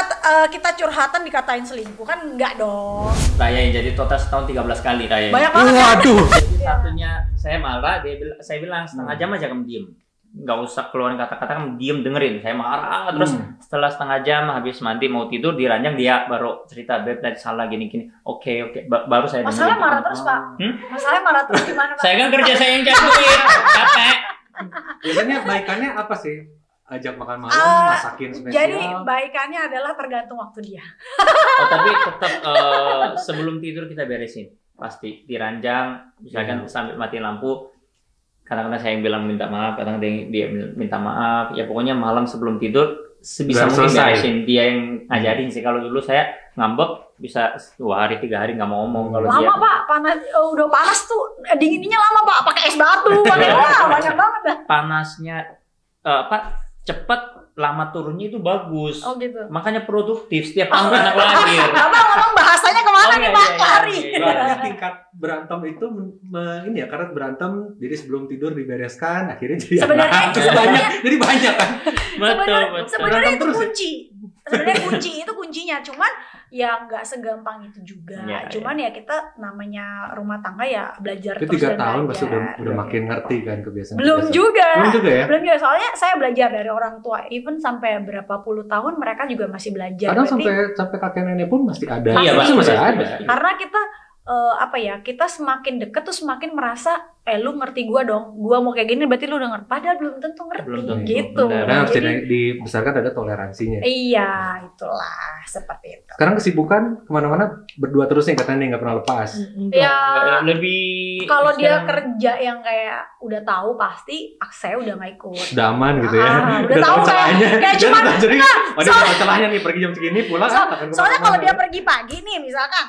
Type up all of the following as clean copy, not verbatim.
saat kita curhatan dikatain selingkuh kan enggak dong. Saya yang jadi total setahun 13 kali Raya. Banyak banget. Waduh. Jadi satunya saya marah, saya bilang setengah jam aja kamu diem. Nggak usah keluarin kata-kata, kamu diem dengerin. Saya marah terus setelah setengah jam habis mandi mau tidur di ranjang dia baru cerita, Beb tadi salah gini-gini. Oke. Baru saya dengerin. Masalahnya marah terus Pak. Masalahnya marah terus gimana Pak? Saya kan kerja saya yang cari duit, capek. Biasanya baikannya apa sih? Ajak makan malam, masakin spesial. Jadi baikannya adalah tergantung waktu dia. Oh, tapi tetap sebelum tidur kita beresin. Pasti di ranjang, misalkan sambil mati lampu. Kadang-kadang saya yang bilang minta maaf, kadang-kadang dia minta maaf. Ya pokoknya malam sebelum tidur sebisa mungkin beresin. Dia yang ngajarin sih. Kalau dulu saya ngambek bisa 2 hari 3 hari nggak mau ngomong. Kalau lama dia Pak, panas, udah panas tuh dinginnya lama Pak, pakai es batu, pakai banyak banget dah. panasnya cepat, lama turunnya itu bagus. Oh gitu. Makanya produktif setiap tahun anak lahir. Abang ngomong bahasanya kemana nih Pak? Lari. Berarti tingkat berantem itu ini ya, karena berantem jadi sebelum tidur dibereskan, akhirnya jadi Sebenarnya banyak kan. Betul. Sebenarnya itu terus ya? kunci. Sebenarnya itu kuncinya, cuman ya nggak segampang itu juga. Ya, cuman ya kita namanya rumah tangga ya belajar Itu terus 3 tahun pasti belajar. udah makin ngerti kan kebiasaan. Belum juga ya. Belum juga, soalnya saya belajar dari orang tua, even sampai berapa puluh tahun mereka juga masih belajar. Kadang Berarti sampai kakek nenek pun masih ada. Iya, masih ada. karena kita kita semakin deket tuh semakin merasa lu ngerti gua dong, gua mau kayak gini berarti lu udah ngerti, padahal belum tentu ngerti. Belum tentu, gitu. benar. Karena harus Jadi, dibesarkan ada toleransinya. iya, itulah seperti itu. Sekarang kesibukan kemana-mana berdua terus nih katanya nih, nggak pernah lepas. Ya, lebih kalau dia sekarang- kerja yang kayak udah tahu pasti saya udah nggak ikut. Udah aman gitu ya. Udah tahu celahnya. kayak cuma jadi tahu celahnya nih, pergi jam segini pulang. soalnya kalau dia pergi pagi nih misalkan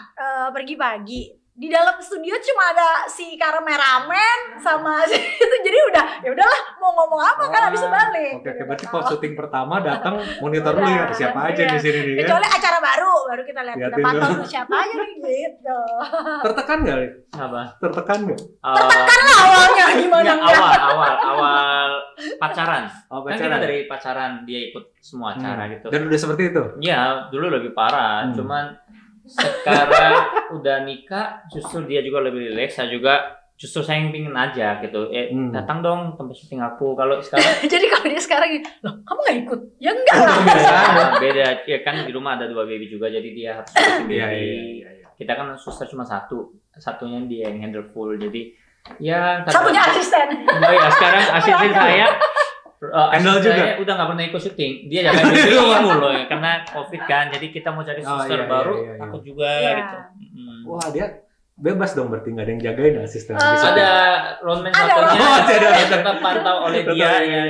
pergi pagi di dalam studio cuma ada si kameramen sama si itu, jadi ya udahlah mau ngomong apa kan habis balik. Oke, berarti pas syuting pertama datang monitor dulu ya, siapa aja di sini nih ya. Kecuali acara baru kita lihat kita Liatin pantau dulu. tuh siapa aja nih gitu. Tertekan nggak? apa? Tertekan nggak? Tertekan lah awalnya gimana Enggak, enggak? awal pacaran. Oh, Kan kita dari pacaran dia ikut semua acara gitu. Dan udah seperti itu? Ya, dulu lebih parah. Cuman sekarang udah nikah, justru dia juga lebih rileks. Saya juga justru saya yang pingin aja gitu. Datang dong tempat syuting aku. Kalau sekarang Jadi kalau dia sekarang loh kamu nggak ikut? Ya enggak lah. beda. Ya kan di rumah ada 2 baby juga, jadi dia harus ngurusin baby. Iya. Kita kan suster cuma satunya dia yang handle full. Jadi ya Satunya asisten. Oh ya, sekarang asisten saya Handle asisten juga? saya udah nggak pernah ikut syuting. Dia jaga baby mulu ya, karena COVID kan. Jadi kita mau cari suster baru takut juga gitu. Wah, dia bebas dong berarti, nggak ada yang jagain asisten. Ada roadman Ada satunya, roadman. Ada. tetap pantau oleh dia. Iya.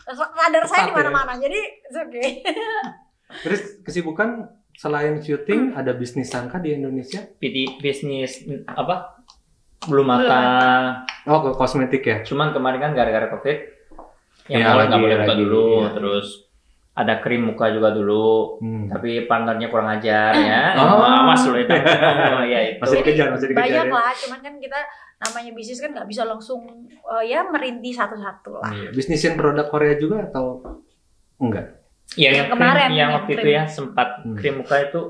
Radar saya di Ketat ya? mana-mana. Jadi it's okay. Terus kesibukan selain syuting, ada bisnis sangka di Indonesia? Bisnis apa? Belum matang. Oh, ke kosmetik ya? Cuman kemarin kan gara-gara COVID, yang Ya, mulai nggak boleh buka lagi, dulu. ya. Terus ada krim muka juga dulu. Tapi partnernya kurang ajar ya. Oh. Awas loh itu. Ya itu. Masih dikejar Banyak ya? lah, cuman kan kita namanya bisnis kan nggak bisa langsung ya merintis satu-satu lah. Iya. Bisnisin produk Korea juga atau enggak? Yang Yang kemarin, yang yang waktu itu krim. ya sempat krim muka itu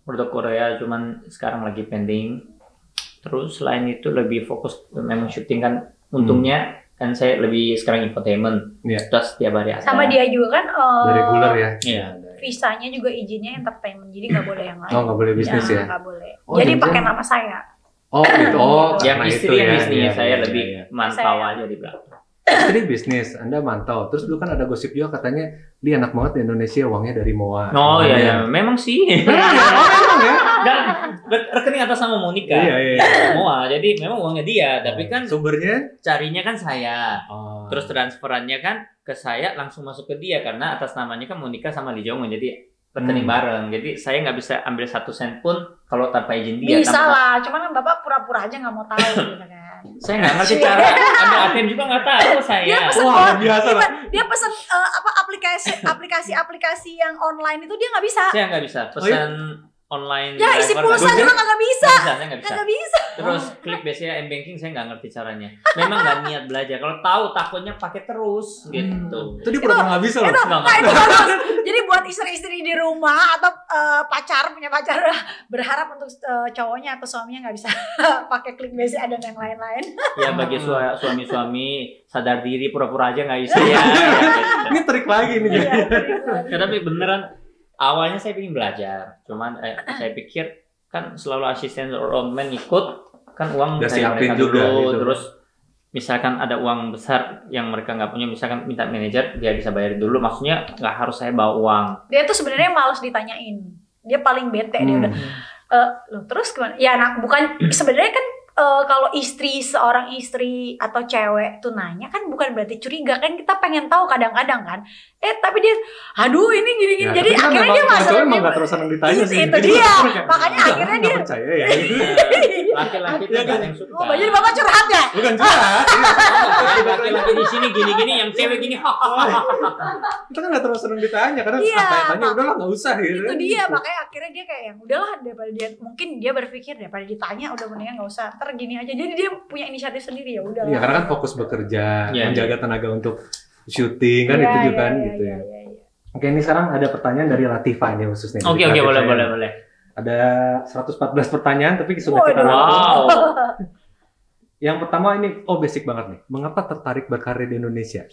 produk Korea, cuman sekarang lagi pending. Terus selain itu lebih fokus memang syuting kan. Untungnya kan saya lebih sekarang infotainment. Iya. Terus tiap hari ada. Sama dia juga kan Udah reguler ya? Iya. visanya juga izinnya entertainment, jadi nggak boleh yang lain. Oh, nggak boleh bisnis ya? Nggak boleh. Oh, Jadi jangan-jangan- pakai nama saya. Oh gitu, Yang karena istri itu yang ya. bisnis, Iya, saya iya, lebih iya. mantau Saya- aja di belakang. Istri bisnis, Anda mantau. Terus dulu kan ada gosip juga katanya, dia enak banget di Indonesia, uangnya dari MOA. Oh Semuanya. iya, memang sih. Memang ya? Dan rekening atas nama Monica. Iya. Semua, jadi memang uangnya dia, tapi kan sumbernya? carinya kan saya. Oh. Terus transferannya kan ke saya langsung masuk ke dia karena atas namanya kan Monica sama Lee Jong Un, jadi rekening bareng. Jadi saya nggak bisa ambil 1 sen pun kalau tanpa izin dia. Bisa tanpa- lah, cuman kan bapak pura-pura aja nggak mau tahu gitu kan. Saya nggak ngerti cara. Ada ATM juga nggak tahu Dia saya. pesen Wah, biasa lah. dia pesen aplikasi yang online itu dia nggak bisa. Saya nggak bisa Oh, iya? pesan online Ya isi driver pulsa juga kagak bisa. saya nggak bisa. Kagak bisa. Terus klik biasanya m-banking saya nggak ngerti caranya. Memang nggak niat belajar. Kalau tahu takutnya pakai terus gitu. Itu dia pura-pura nggak bisa loh. Nggak Nah itu bagus. Jadi buat istri-istri di rumah atau punya pacar berharap untuk cowoknya atau suaminya nggak bisa pakai klik BCA dan yang lain-lain. Ya bagi suami-suami sadar diri pura-pura aja nggak bisa ya. Ini trik lagi nih. Ya, tapi beneran awalnya saya ingin belajar. Cuman saya pikir kan selalu asisten roadman ikut kan uang Udah dari siapin mereka juga, dulu. gitu. Terus misalkan ada uang besar yang mereka nggak punya, misalkan minta manajer dia bisa bayarin dulu. Maksudnya nggak harus saya bawa uang. Dia tuh sebenarnya malas ditanyain. Dia paling bete dia udah. Loh terus gimana? Ya anak bukan sebenarnya kan kalau seorang istri atau cewek tuh nanya kan bukan berarti curiga kan, kita pengen tahu kadang-kadang kan. Tapi dia aduh ini gini-gini. Ya, jadi tapi kan akhirnya dia masalah emang nggak terus senang ditanya sih. itu dia. Makanya akhirnya dia nggak percaya ya. Laki-laki tuh nggak ada yang suka. Oh, jadi Bapak curhat ya? Bukan curhat. Laki-laki di sini gini-gini, yang cewek gini. Kita kan nggak terus senang ditanya karena Iya, tanya udahlah nggak usah gitu. Itu dia, makanya akhirnya dia kayak yang udahlah daripada dia mungkin dia berpikir daripada ditanya udah mendingan nggak usah, ntar gini aja. Jadi dia punya inisiatif sendiri ya udah. Iya karena kan fokus bekerja, Iya, menjaga tenaga untuk syuting kan itu juga kan gitu ya. Oke, ini sekarang ada pertanyaan dari Latifa ini khusus nih. Oke, boleh. Ada 114 pertanyaan tapi sudah kita Wow. rangkum. Yang pertama ini basic banget nih. Mengapa tertarik berkarir di Indonesia?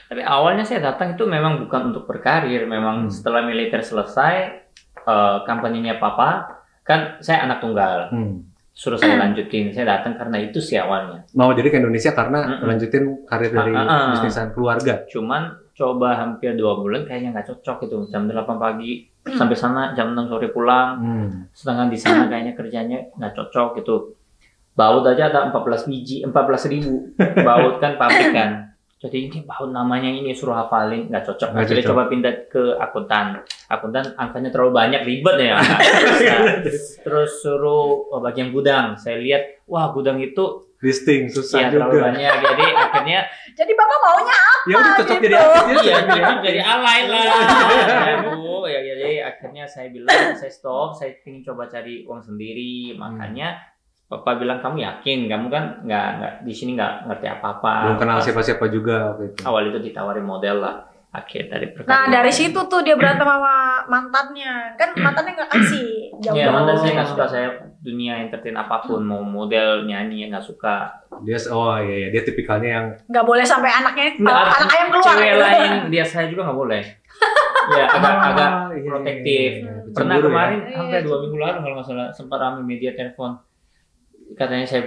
Tapi awalnya saya datang itu memang bukan untuk berkarir, memang setelah militer selesai, company-nya papa, kan saya anak tunggal, suruh saya lanjutin, saya datang karena itu sih awalnya. Mau jadi ke Indonesia karena melanjutin karir dari bisnisan keluarga. Cuman coba hampir 2 bulan kayaknya nggak cocok itu, jam 8 pagi sampai sana, jam 6 sore pulang, sedangkan di sana kayaknya kerjanya nggak cocok gitu. Baut aja ada 14 ribu, baut kan pabrik kan. Jadi ini baut namanya ini suruh hafalin, nggak cocok. Akhirnya coba pindah ke akuntan angkanya terlalu banyak, ribet ya. Terus suruh bagian gudang, saya lihat wah gudang itu Listing susah ya, terlalu juga. banyak. Jadi akhirnya Jadi Bapak maunya apa? Ya udah cocok gitu? jadi artis. iya cocok jadi alay lah. Ya, Bu, ya jadi akhirnya saya bilang saya stop, saya ingin coba cari uang sendiri. Makanya Papa bilang kamu yakin, kamu kan nggak di sini nggak ngerti apa-apa. Belum kenal siapa-siapa juga waktu itu. Awal itu ditawarin model lah. Akhir dari Nah perkawinan. dari situ tuh dia berantem sama mantannya. Kan mantannya nggak kasih jauh. Ya mantan saya nggak suka saya dunia entertain apapun, mau model nyanyi nggak suka. Dia dia tipikalnya yang Nggak boleh sampai anaknya Nggak, anak ayam keluar. Cewek lain dia saya juga nggak boleh. Ya agak iya, protektif. Pernah Cemburu kemarin ya? sampai 2 minggu lalu kalau nggak salah sempat ramai media telepon, katanya saya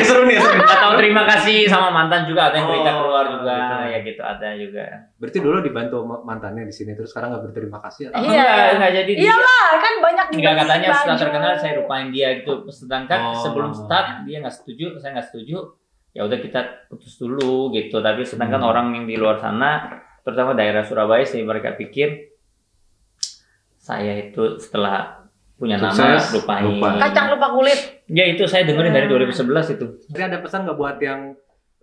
seru nih. atau terima kasih sama mantan juga, ada yang berita keluar juga gitu. ya gitu, ada juga. Berarti dulu dibantu mantannya di sini terus sekarang nggak berterima kasih. Iya. Enggak jadi dia. Iyalah kan banyak Enggak, katanya baju. setelah terkenal saya lupain dia gitu. Sedangkan Oh. sebelum start dia nggak setuju, saya nggak setuju. Ya udah kita putus dulu gitu. Tapi sedangkan orang yang di luar sana, terutama daerah Surabaya sih, mereka pikir saya itu setelah punya nama Sukses, lupain. lupa. Kacang lupa kulit. Ya itu saya dengerin dari 2011 itu. Jadi ada pesan nggak buat yang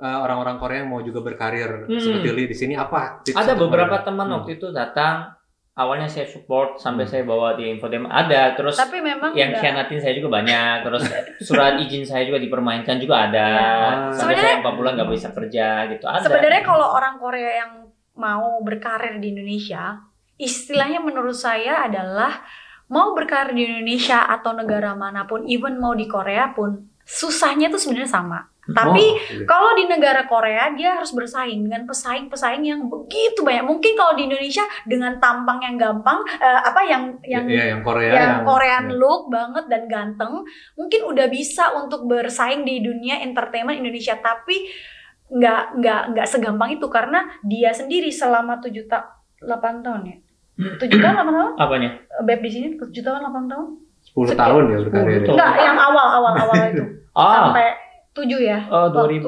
orang-orang Korea yang mau juga berkarir seperti Lee di sini apa? Tips Ada untuk beberapa mereka? teman waktu itu datang. Awalnya saya support sampai saya bawa di infotainment ada, terus Tapi memang yang enggak. khianatin saya juga banyak, terus surat izin saya juga dipermainkan juga ada, sampai Sebenarnya- saya 4 bulan nggak bisa kerja gitu ada. Sebenarnya kalau orang Korea yang mau berkarir di Indonesia, istilahnya menurut saya adalah mau berkarir di Indonesia atau negara manapun, even mau di Korea pun, susahnya tuh sebenarnya sama. Tapi gitu. kalau di negara Korea dia harus bersaing dengan pesaing-pesaing yang begitu banyak. Mungkin kalau di Indonesia dengan tampang yang gampang, yang yang Korea yang Korean ya. look banget dan ganteng, mungkin udah bisa untuk bersaing di dunia entertainment Indonesia. Tapi nggak segampang itu karena dia sendiri selama 8 tahun ya. 7 tahun 8 tahun? Apanya? Beb di sini 7 tahun 8 tahun? 10 tahun ya berkarir. 10 tahun. Enggak, yang awal itu. Sampai 7 ya. Oh, Waktu-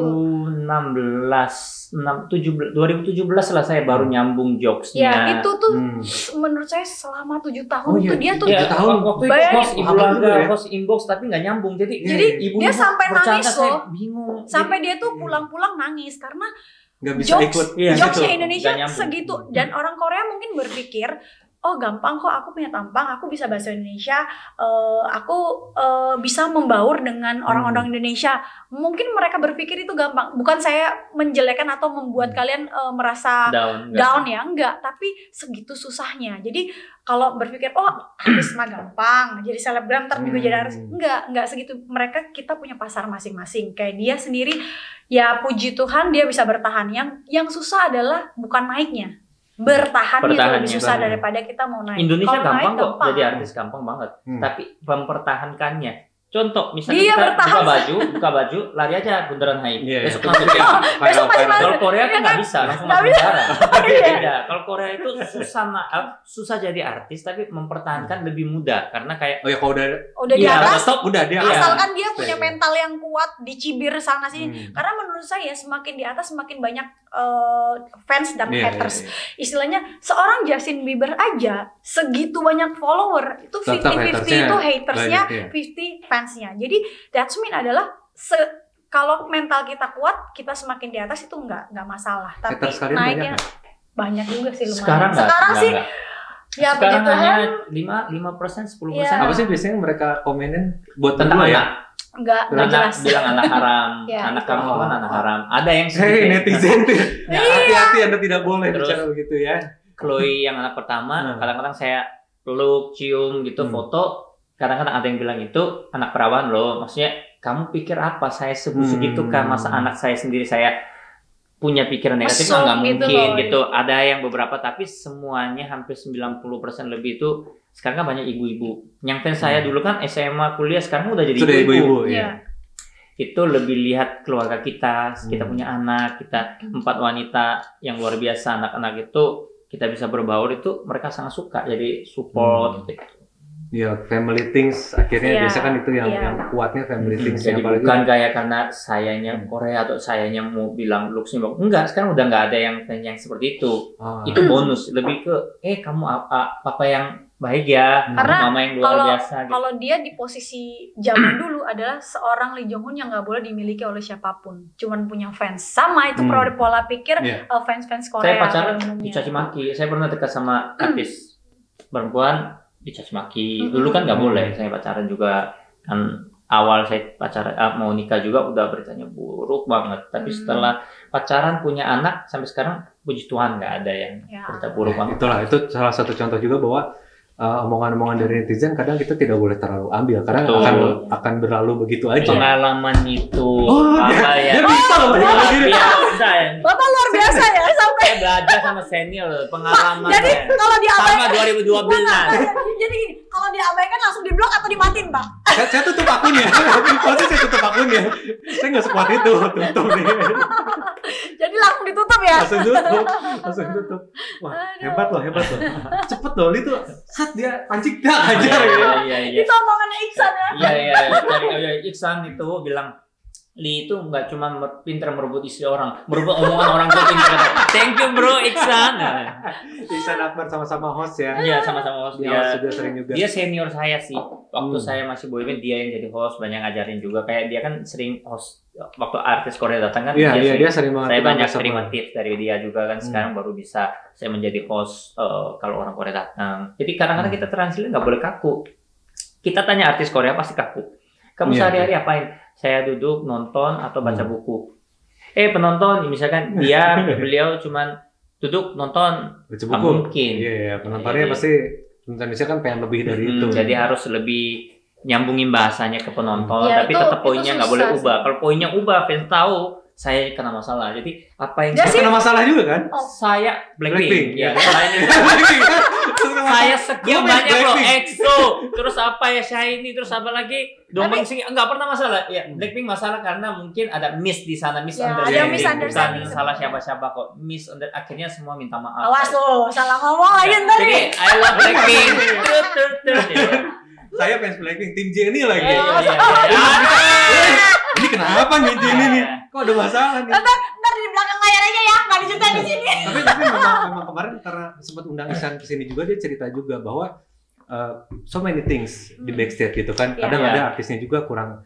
2017 lah saya baru nyambung jokesnya. Ya, itu tuh Hmm. menurut saya selama 7 tahun Oh, iya. tuh dia tuh Ya, 7 tahun. waktu itu Bayangin. host Ibu Lama juga Laga, ya. host inbox tapi nggak nyambung. Jadi Jadi ibu dia sampai bercanda, nangis saya loh. bingung. sampai dia tuh pulang-pulang nangis karena nggak bisa ikut. Jokesnya Nggak Indonesia nyambung. segitu, dan orang Korea mungkin berpikir, oh gampang kok, aku punya tampang, aku bisa bahasa Indonesia, aku bisa membaur dengan orang-orang Indonesia. Mungkin mereka berpikir itu gampang. Bukan saya menjelekan atau membuat kalian merasa down ya, enggak. Tapi segitu susahnya. Jadi kalau berpikir, oh artis mah gampang, jadi selebgram ntar juga jadi artis. Enggak segitu. Kita punya pasar masing-masing. Kayak dia sendiri, ya puji Tuhan dia bisa bertahan. Yang susah adalah bukan naiknya. Bertahan itu lebih susah daripada kita mau naik. Indonesia gampang kok, jadi artis gampang banget. Tapi mempertahankannya. Contoh, misalnya kita buka baju, lari aja bundaran HI. Besok masuk ya. Kalau Korea kan nggak bisa, langsung masuk bundaran. Beda. Kalau Korea itu susah jadi artis, tapi mempertahankan lebih mudah karena kayak kalau udah di atas, asalkan dia punya mental yang kuat, dicibir sana sini. Karena menurut saya semakin di atas semakin banyak fans dan haters. Istilahnya seorang Justin Bieber aja segitu banyak follower, itu 50-50 itu hatersnya, 50 fansnya. Jadi that's mean adalah kalau mental kita kuat, kita semakin di atas itu nggak masalah. Tapi naiknya banyak juga sih lumayan. Sekarang sih ya sekarang hanya 5%, 10%. Apa sih biasanya mereka komenin buat tentang ya? Enggak jelas. Bilang anak haram, anak kamu kan anak haram. Ada yang netizen tuh. Hati-hati, Anda tidak boleh bicara begitu ya. Chloe yang anak pertama, kadang-kadang saya peluk, cium gitu, foto. Kadang-kadang ada yang bilang itu anak perawan loh. Maksudnya kamu pikir apa? Saya segitu kan, masa anak saya sendiri saya punya pikiran negatif? Nggak mungkin gitu. Ada yang beberapa, tapi semuanya hampir 90% lebih itu sekarang kan banyak ibu-ibu. Yang fans saya dulu kan SMA, kuliah, sekarang udah jadi ibu-ibu. Itu lebih lihat keluarga kita punya anak, kita 4 wanita yang luar biasa, anak-anak itu kita bisa berbaur, itu mereka sangat suka, jadi support gitu. Ya, family things akhirnya biasa kan itu yang kuatnya family things. Jadi bukan kayak karena sayanya Korea atau sayanya mau bilang looks-nya bagus. Enggak, sekarang udah nggak ada yang seperti itu. Itu bonus, lebih ke kamu apa yang baik ya, karena mama yang luar biasa gitu. Kalau dia di posisi zaman dulu adalah seorang Lee Jong Hun yang nggak boleh dimiliki oleh siapapun, cuman punya fans. Sama itu pola pikir fans Korea. Saya pacaran dicaci maki. Saya pernah dekat sama artis perempuan dicaci maki. Dulu kan nggak boleh. Saya pacaran juga kan, awal saya pacaran mau nikah juga udah beritanya buruk banget. Tapi setelah pacaran punya anak sampai sekarang puji Tuhan nggak ada yang berita buruk banget. Itulah, itu salah satu contoh juga bahwa omongan-omongan dari netizen kadang kita tidak boleh terlalu ambil karena akan berlalu begitu aja. Pengalaman itu dia bisa loh biasa ya. Bapak luar biasa ya, sampai saya belajar sama senior pengalaman. Jadi kalau diabaikan sama 2012. Jadi gini, kalau diabaikan langsung diblok atau dimatiin, Pak? Saya tutup akunnya. Pasti saya tutup akunnya. Saya nggak sekuat itu, tutup deh. Jadi langsung ditutup ya? Langsung tutup. Wah, hebat loh. Cepet loh, itu dia pancing dah aja. Iya. Itu omongannya Iksan ya? Iya. Iksan itu bilang, Lee itu nggak cuma pintar merebut istri orang, merebut omongan orang tua pintar. Thank you bro, Iksan. Iksan Akbar sama-sama host ya? Iya, sama-sama host. Dia sudah sering juga. Dia senior saya sih. Waktu saya masih boyband, dia yang jadi host, banyak ngajarin juga. Kayak dia kan sering host waktu artis Korea datang kan. Iya, dia sering banget. Saya banyak terima tips dari dia juga kan. Sekarang baru bisa saya menjadi host kalau orang Korea datang. Jadi kadang-kadang kita translate nggak boleh kaku. Kita tanya artis Korea pasti kaku. Kamu sehari-hari apain? Saya duduk nonton atau baca buku. Penonton misalkan beliau cuman duduk nonton, baca buku. Mungkin. Iya, penontonnya pasti Indonesia kan pengen lebih dari itu. Jadi harus lebih nyambungin bahasanya ke penonton, tapi tetap poinnya nggak boleh ubah. Kalau poinnya ubah, fans tahu saya kena masalah. Jadi apa yang saya kena masalah juga kan? Saya Blackpink. Ya, saya sekian banyak loh, EXO, terus apa ya Shiny, terus apa lagi Dongmeng Sing, nggak pernah masalah. Ya Blackpink masalah karena mungkin ada miss di sana, misunderstanding, bukan salah siapa-siapa kok. Akhirnya semua minta maaf. Awas lo, salah ngomong lagi ntar nih. I love Blackpink. Saya fans Blackpink, tim Jennie lagi. Ini kenapa nih Jennie nih? Kok ada masalah nih? Ntar di belakang layar aja ya, nggak diceritain di sini. Tapi memang kemarin karena sempat undang Iksan kesini juga, dia cerita juga bahwa so many things di backstage gitu kan. Kadang ada artisnya juga kurang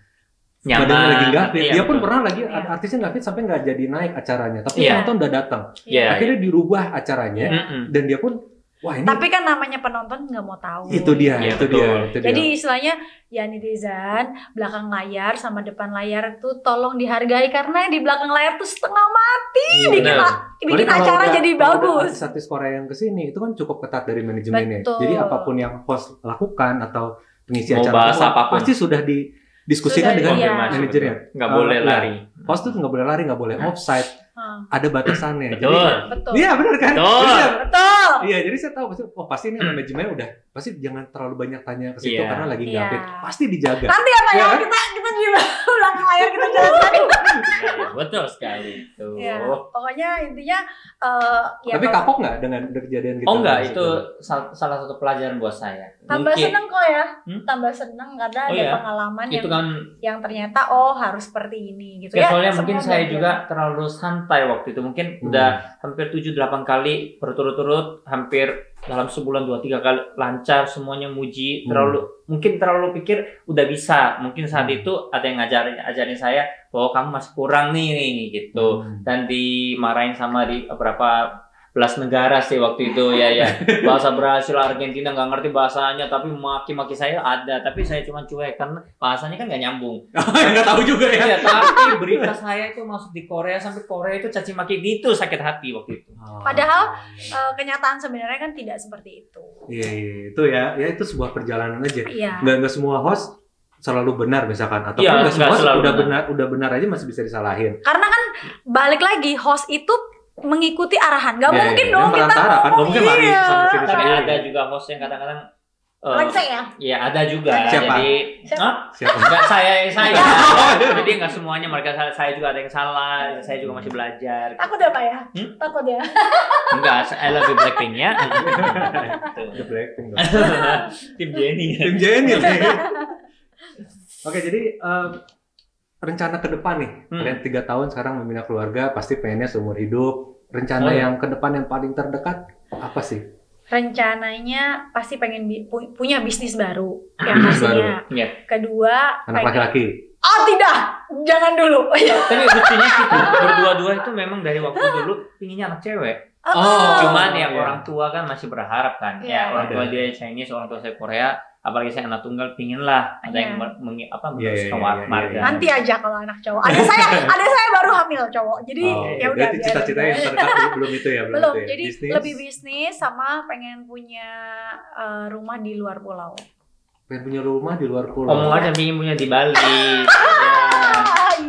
badannya lagi nggak fit. Iya, Dia pun betul. pernah lagi Iya. artisnya nggak fit sampai nggak jadi naik acaranya. Tapi Iya. penonton udah datang. Iya. Akhirnya dirubah acaranya Mm-mm. dan dia pun wah ini Tapi kan namanya penonton nggak mau tahu. itu dia, Iya, itu betul. dia, itu dia. Jadi istilahnya ya netizen belakang layar sama depan layar tuh tolong dihargai karena di belakang layar tuh setengah mati Iya, bikin benar. bikin Kalau acara udah- jadi kalau udah bagus. Artis-artis Korea yang kesini itu kan cukup ketat dari manajemennya. Betul. Jadi apapun yang host lakukan atau pengisi Mau acara bahas keluar, apapun. pasti sudah didiskusikan Sudah, dengan iya. manajernya. Nggak boleh Iya. lari. Host tuh nggak boleh lari, nggak boleh offside, ada batasannya. Betul. Betul. Iya benar kan? Betul. Jadi, Betul. iya, jadi saya tahu pasti ini manajemennya udah pasti jangan terlalu banyak tanya ke situ Iya. karena lagi nggak Iya. fit. Pasti dijaga. Nanti apa ya Iya. kita di belakang layar kita jelaskan. Iya, betul sekali. Tuh. Ya, pokoknya intinya ya Tapi kalau- kapok nggak dengan kejadian gitu? Oh enggak, itu salah satu pelajaran buat saya. tambah Mungkin seneng kok ya. Hmm? Tambah seneng karena Oh ada iya. pengalaman itu yang kan ternyata harus seperti ini gitu ya, ya. soalnya mungkin semua saya belajar. juga terlalu santai waktu itu. Mungkin udah hampir 7-8 kali berturut-turut, hampir dalam sebulan 2-3 kali lancar semuanya muji. Mungkin terlalu pikir udah bisa. Mungkin saat itu ada yang ajarin saya bahwa kamu masih kurang nih gitu. Dan dimarahin sama di beberapa belas negara sih waktu itu ya. Bahasa Brasil, Argentina nggak ngerti bahasanya tapi maki-maki saya ada, tapi saya cuma cuek karena bahasanya kan nggak nyambung. Nggak tahu juga ya. Ya, tapi berita saya itu masuk di Korea sampai Korea itu caci maki gitu, sakit hati waktu itu. Padahal kenyataan sebenarnya kan tidak seperti itu. Iya, itu ya itu sebuah perjalanan aja. Iya. Nggak semua host selalu benar misalkan atau Iya, nggak semua nggak host selalu udah benar aja masih bisa disalahin. Karena kan balik lagi host itu mengikuti arahan. Gak Iya, mungkin iya. dong Yang kita perantara kan, nggak mungkin lari iya. sampai sini. Tapi Iya. ada juga host yang kadang-kadang Lenceng ya? ya ada juga. Siapa? Jadi Siapa? Hah? Siapa? Enggak saya. Jadi nggak semuanya mereka salah. Saya juga ada yang salah. Saya juga masih belajar. Takut ya Pak ya? Hmm? Takut ya? Enggak, I love you Blackpink ya. The Blackpink dong. Tim Jennie. Tim Jennie. Oke, jadi rencana ke depan nih. Kalian 3 tahun sekarang membina keluarga, pasti pengennya seumur hidup. Rencana yang ke depan yang paling terdekat apa sih? Rencananya pasti pengen punya bisnis baru yang Bisnis pastinya. Iya. Kedua, Anak laki-laki. oh tidak, jangan dulu. Tapi lucunya gitu, berdua-dua itu memang dari waktu dulu pinginnya anak cewek. Cuman ya iya. orang tua kan masih berharap kan. Iya. Ya orang tua dia Chinese, orang tua saya Korea. Apalagi saya anak tunggal, pingin lah ada yang meneruskan marga. Nanti aja kalau anak cowok. Ada saya baru hamil cowok. Jadi ya udah. Berarti cita-cita yang terdekat belum itu ya, belum. itu ya. Jadi Bisnis. lebih bisnis sama pengen punya rumah di luar pulau. Pengen punya rumah di luar pulau. Ngomong aja pengen punya di Bali.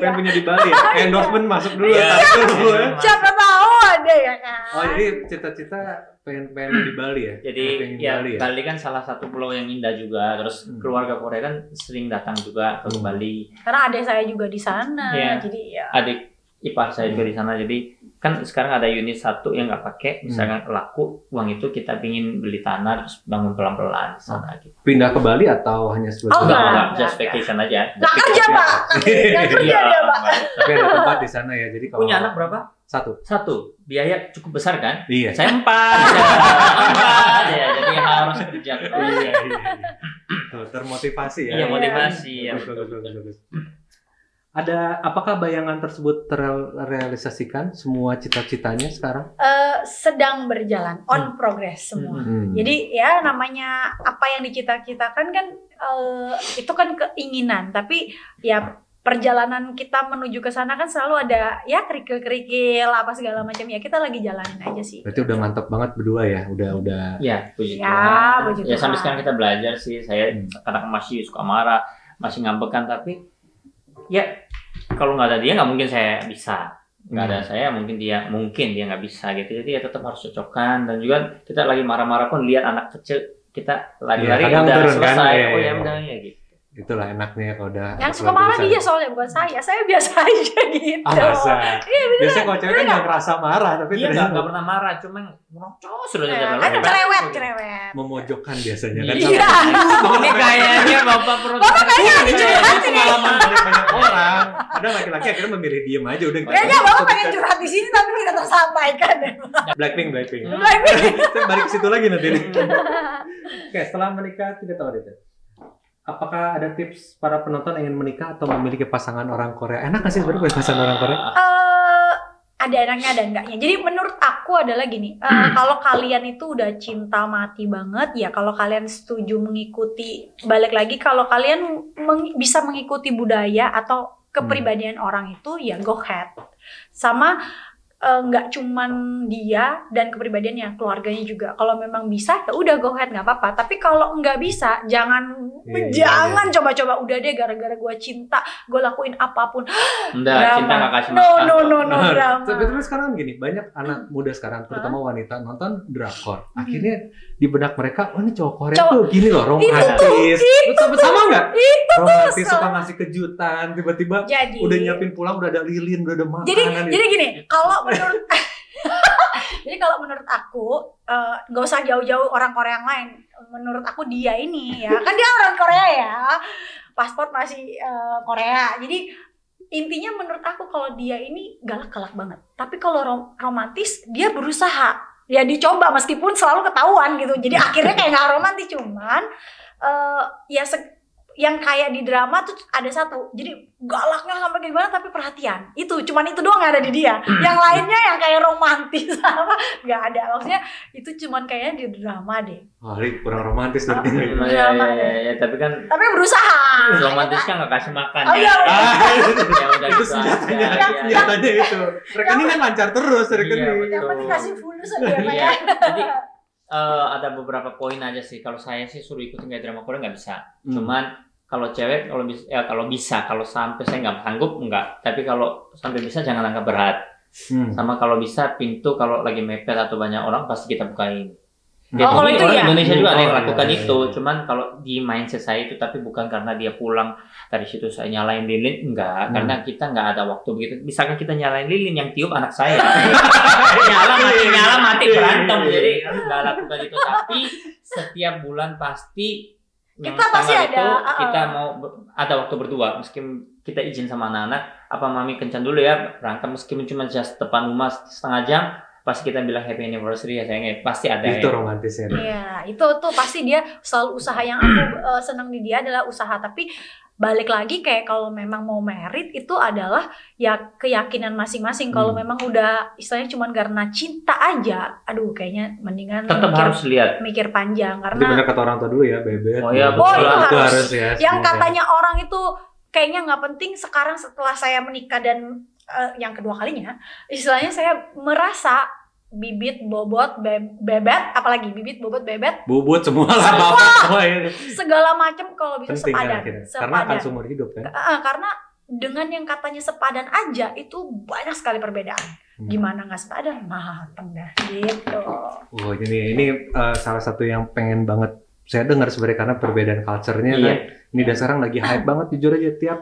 Pengen punya di Bali. Endorsement masuk dulu. Iya. Tarik dulu ya. Siapa tahu ada ya kan. Oh, jadi cita-cita pengen di Bali ya? Jadi Pengen di ya Bali ya? Bali kan salah satu pulau yang indah juga. Terus keluarga Korea kan sering datang juga ke Bali. Karena adik saya juga di sana. Iya. Jadi ya. Adik ipar saya juga di sana. Jadi kan sekarang ada unit 1 yang nggak pakai, misalkan laku, uang itu kita pingin beli tanah terus bangun pelan-pelan di sana gitu. Pindah ke Bali atau hanya sebagai Oh, Enggak, enggak. just vacation aja. Nggak kerja Pak. Nggak kerja Iya, dia Pak. Tapi ada tempat di sana ya. Jadi kalau Punya anak berapa? 1. 1. Biaya cukup besar kan? Iya. Saya 4. Ya, jadi harus kerja. Iya. Tuh, termotivasi ya. Iya, motivasi ya. Bagus. Apakah bayangan tersebut terrealisasikan semua cita-citanya sekarang? Sedang berjalan, on progress semua. Jadi ya namanya apa yang dicita-citakan kan itu kan keinginan, tapi ya perjalanan kita menuju ke sana kan selalu ada ya kerikil-kerikil apa segala macam ya, kita lagi jalanin aja sih. Berarti udah mantap banget berdua ya, udah. Ya, puji Ya, Tuhan. puji Ya Tuhan. sampai sekarang kita belajar sih. Saya kadang masih suka marah, masih ngambekan, tapi ya kalau nggak ada dia nggak mungkin saya bisa. Nggak ada saya mungkin dia nggak bisa gitu. Jadi ya tetap harus cocokkan. Dan juga kita lagi marah-marah pun lihat anak kecil kita lari-lari kadang udah turun, kan? selesai. Iya, Oh iya. ya udah ya gitu. Itulah enaknya kalau udah. Yang suka marah dia soalnya bukan saya biasa aja gitu. Masa? Iya bener. Biasanya kalau cewek kan nggak ngerasa marah, tapi Dia ternyata nggak pernah marah, cuma ngocos sudah Ya, jalan. kan cerewet. memojokkan biasanya kan. Iya. Ini kayaknya bapak perut. Bapak kayaknya lagi curhat ini. Pengalaman dari banyak orang. Ada laki-laki akhirnya memilih diem aja udah. Kayaknya Bapak pengen curhat di sini tapi tidak tersampaikan. Blackpink. Blackpink. Saya balik ke situ lagi nanti nih. Oke, setelah menikah 3 tahun itu. apakah ada tips para penonton yang ingin menikah atau memiliki pasangan orang Korea? Enak nggak sih sebenarnya punya pasangan orang Korea? Ada enaknya ada enggaknya. Jadi menurut aku adalah gini, kalau kalian itu udah cinta mati banget, ya kalau kalian setuju mengikuti, balik lagi kalau kalian bisa mengikuti budaya atau kepribadian orang itu, ya go ahead. Sama nggak cuman dia dan kepribadiannya, keluarganya juga. Kalau memang bisa, ya udah go ahead, nggak apa-apa. Tapi kalau nggak bisa, jangan coba-coba. Udah deh, gara-gara gue cinta, gue lakuin apapun. Enggak, cinta nggak kasih No, makan. drama. Tapi sekarang gini, banyak anak muda sekarang, terutama wanita, nonton drakor. Akhirnya di benak mereka, oh ini cowok Korea tuh gini loh, romantis. Sama nggak? Romantis, suka ngasih kejutan, tiba-tiba udah nyiapin pulang, udah ada lilin, udah ada makanan. Jadi gini, kalau menurut menurut aku, nggak usah jauh-jauh orang Korea yang lain. Menurut aku dia ini ya, kan dia orang Korea ya, paspor masih Korea. Jadi intinya menurut aku kalau dia ini galak-galak banget. Tapi kalau romantis dia berusaha, ya dicoba meskipun selalu ketahuan gitu. Jadi akhirnya kayak nggak romantis, cuman yang kayak di drama tuh ada satu, jadi galaknya sampai gimana tapi perhatian, cuman itu doang yang ada di dia. Yang lainnya yang kayak romantis sama nggak ada, maksudnya itu cuman kayaknya di drama deh. Kurang romantis berarti. Ya, tapi berusaha. Romantis kan nggak kasih makan. Iya. Ya udah Itu senjatanya itu. Rekening kan lancar terus rekening. Yang penting kasih fulus aja ya. Jadi ada beberapa poin aja sih. Kalau saya sih suruh ikutin kayak drama Korea nggak bisa. Cuman kalau cewek kalau sampai saya nggak sanggup enggak. Tapi kalau sampai bisa jangan anggap berat. Sama kalau bisa pintu kalau lagi mepet atau banyak orang pasti kita bukain. Kalau itu orang ya. Indonesia juga ada yang lakukan itu. Cuman kalau di mindset saya itu, tapi bukan karena dia pulang dari situ saya nyalain lilin, enggak. Karena kita nggak ada waktu begitu. Misalkan kita nyalain lilin, yang tiup anak saya. nyala mati berantem. Jadi nggak lakukan itu. Tapi setiap bulan pasti kita pasti ada. Kita mau ada waktu berdua. Meskipun kita izin sama anak-anak, apa mami kencan dulu ya berangkat, meskipun cuma just depan rumah setengah jam. Pas kita bilang happy anniversary ya sayangnya pasti ada itu romantisnya. Iya, itu tuh pasti dia selalu usaha. Yang aku senang di dia adalah usaha. Tapi balik lagi kayak kalau memang mau merit itu adalah ya keyakinan masing-masing. Kalau memang udah istilahnya cuma karena cinta aja, aduh kayaknya mendingan tetap harus lihat, mikir panjang. Karena benar kata orang tua dulu ya, bebet. Oh iya, itu harus ya. Yang katanya orang itu kayaknya nggak penting, sekarang setelah saya menikah dan yang kedua kalinya, istilahnya saya merasa bibit, bobot, bebet, apalagi bibit, bobot, bebet, bobot semua lah, segala macam kalau bisa penting, sepadan. Karena akan seumur hidup kan. Karena dengan yang katanya sepadan aja itu banyak sekali perbedaan. Gimana nggak sepadan? Mateng dah gitu. Oh ini salah satu yang pengen banget saya dengar sebenarnya, karena perbedaan culture-nya kan. Ini dan sekarang lagi hype banget, jujur aja.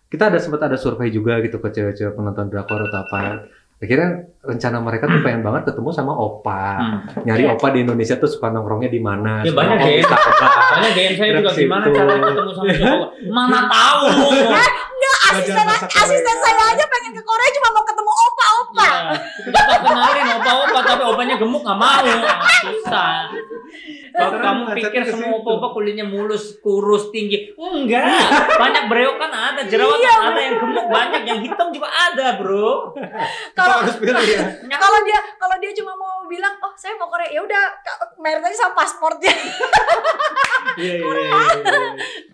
Kita sempat ada survei juga gitu ke cewek-cewek penonton drakor atau apa. Akhirnya rencana mereka tuh pengen banget ketemu sama opa. Nyari opa di Indonesia tuh suka nongkrongnya di mana. Ya banyak ya. Banyak game saya juga gimana cara ketemu sama cowok. Mana tahu. Enggak, asisten saya aja pengen ke Korea cuma mau ketemu opa-opa. Kita kenalin opa-opa tapi opanya gemuk nggak mau. Susah. Kalau kamu pikir semua opa-opa kulitnya mulus, kurus, tinggi, enggak. Banyak brewokan ada, jerawatan ada, yang gemuk banyak, yang hitam juga ada, bro. Kalau dia cuma mau bilang, oh saya mau Korea, ya udah, merit aja sama paspornya. Iya.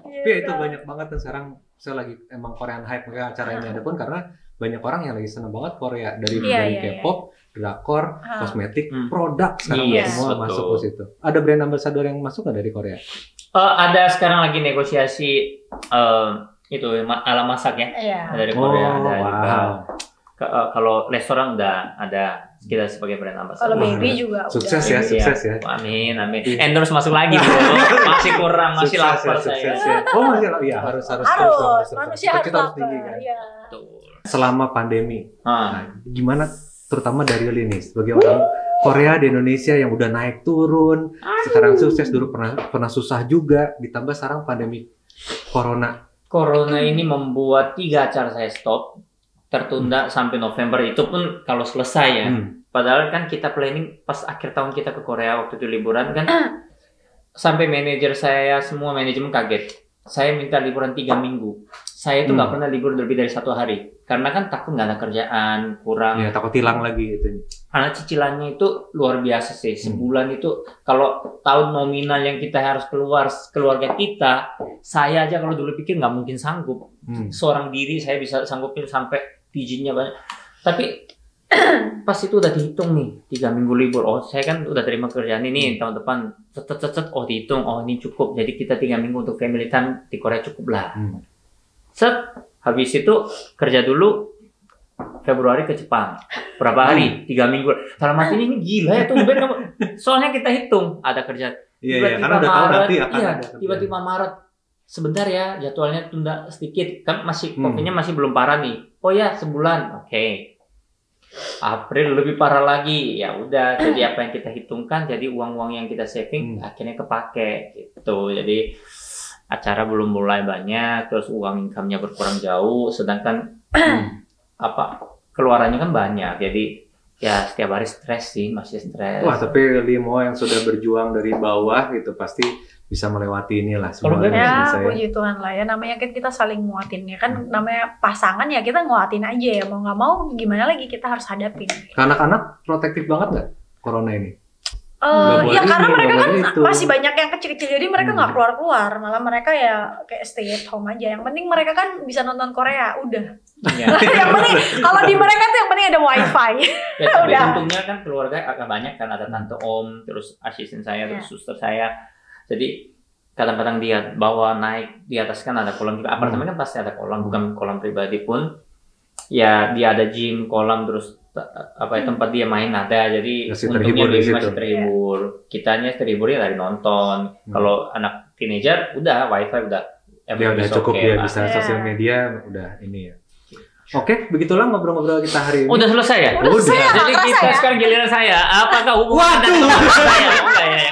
Tapi itu banyak banget dan sekarang saya lagi emang Korean hype acara ini ada pun karena banyak orang yang lagi seneng banget Korea dari K-pop, drakor, kosmetik, produk sekarang semua masuk ke situ. Ada brand ambassador yang masuk nggak dari Korea? Ada sekarang lagi negosiasi itu ala masak ya dari Korea ada. Kalau restoran udah ada kita sebagai brand ambassador. Kalau baby juga sukses udah. Sukses ya. Amin. Endorse masuk lagi bro. Masih kurang, masih lapar saya. Oh masih lapar. Iya harus. Manusia harus tinggi kan. Iya. Selama pandemi, gimana terutama dari Lini sebagai orang Korea di Indonesia yang udah naik turun, sekarang sukses, dulu pernah susah juga, ditambah sekarang pandemi Corona ini membuat 3 acara saya stop, tertunda sampai November, itu pun kalau selesai ya. Padahal kan kita planning pas akhir tahun kita ke Korea waktu itu liburan kan, sampai manajer saya semua manajemen kaget. saya minta liburan 3 minggu. Saya itu nggak pernah libur lebih dari 1 hari. Karena kan takut nggak ada kerjaan, kurang. Ya, takut hilang lagi itu. Karena cicilannya itu luar biasa sih. Sebulan itu kalau tahun nominal yang kita harus keluarga kita, saya aja kalau dulu pikir nggak mungkin sanggup. Seorang diri saya bisa sanggupin sampai izinnya banyak. Tapi pas itu udah dihitung nih 3 minggu libur. Oh, saya kan udah terima kerjaan ini tahun depan. Oh, dihitung. Oh, ini cukup. Jadi kita 3 minggu untuk family time di Korea cukup lah. Habis itu kerja dulu Februari ke Jepang. Berapa hari? 3 minggu. Dalam hati ini gila ya tumben kamu. Soalnya kita hitung ada kerja. Tiba-tiba Maret. Tiba-tiba Maret. Sebentar ya, jadwalnya tunda sedikit. Kan masih COVID-nya masih belum parah nih. Oh ya, sebulan. Oke. April lebih parah lagi. Ya udah, jadi apa yang kita hitungkan, jadi uang-uang yang kita saving akhirnya kepake gitu. Jadi acara belum mulai banyak, terus uang income-nya berkurang jauh, sedangkan keluarannya kan banyak. Jadi ya setiap hari stres sih, masih stres. Wah, tapi Limo yang sudah berjuang dari bawah gitu pasti bisa melewati inilah semua. Ya, puji Tuhan lah ya, namanya kan kita saling nguatin ya kan, namanya pasangan ya kita nguatin aja ya, mau nggak mau gimana lagi kita harus hadapin. Anak-anak protektif banget nggak corona ini? Ya karena mereka kan masih banyak yang kecil-kecil, jadi mereka nggak keluar-keluar, malah mereka ya kayak stay at home aja. Yang penting mereka kan bisa nonton Korea, udah. Yang penting kalau di mereka tuh yang penting ada wifi. Ya, tapi untungnya kan keluarga agak banyak kan, ada tante om, terus asisten saya, terus suster saya. Jadi kadang-kadang dia bawa naik di atas kan ada kolam juga. Apartemen kan pasti ada kolam, bukan kolam pribadi pun. Ya dia ada gym, kolam, terus tempat dia main ada, jadi untungnya dia masih terhibur. Kitanya terhiburnya dari nonton. Kalau anak teenager udah wifi udah dia udah cukup, dia bisa sosial media udah ini ya. Oke, begitulah ngobrol-ngobrol kita hari ini. Udah selesai ya? Udah. Jadi kita sekarang giliran saya. Apakah hubungan dan teman saya?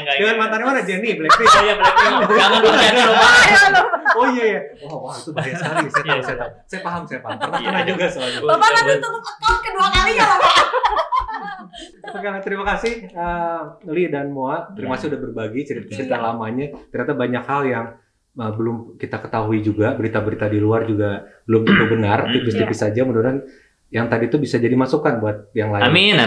Enggak. Dengan mantan mana? Jenny, Blackpink. Oh iya, Blackpink. Jangan lupa Jenny lupa. Oh iya. Wah, itu bahaya sekali. Saya paham. Pernah juga soalnya. Bapak nanti tutup account kedua kalinya lah, Pak. Oke, terima kasih Li dan Moa. Terima kasih udah berbagi cerita lamanya. Ternyata banyak hal yang belum kita ketahui juga, berita-berita di luar juga belum tentu benar, tipis-tipis saja. Mudah-mudahan yang tadi itu bisa jadi masukan buat yang lain. Amin.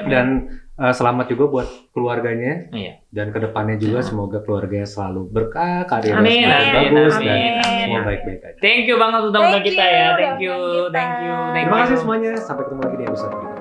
Dan selamat juga buat keluarganya. Iya. Dan kedepannya juga semoga keluarganya selalu berkah, karirnya semakin bagus, dan semua baik-baik aja. Thank you banget udah undang kita ya. Thank you. Terima kasih semuanya. Sampai ketemu lagi di episode berikutnya.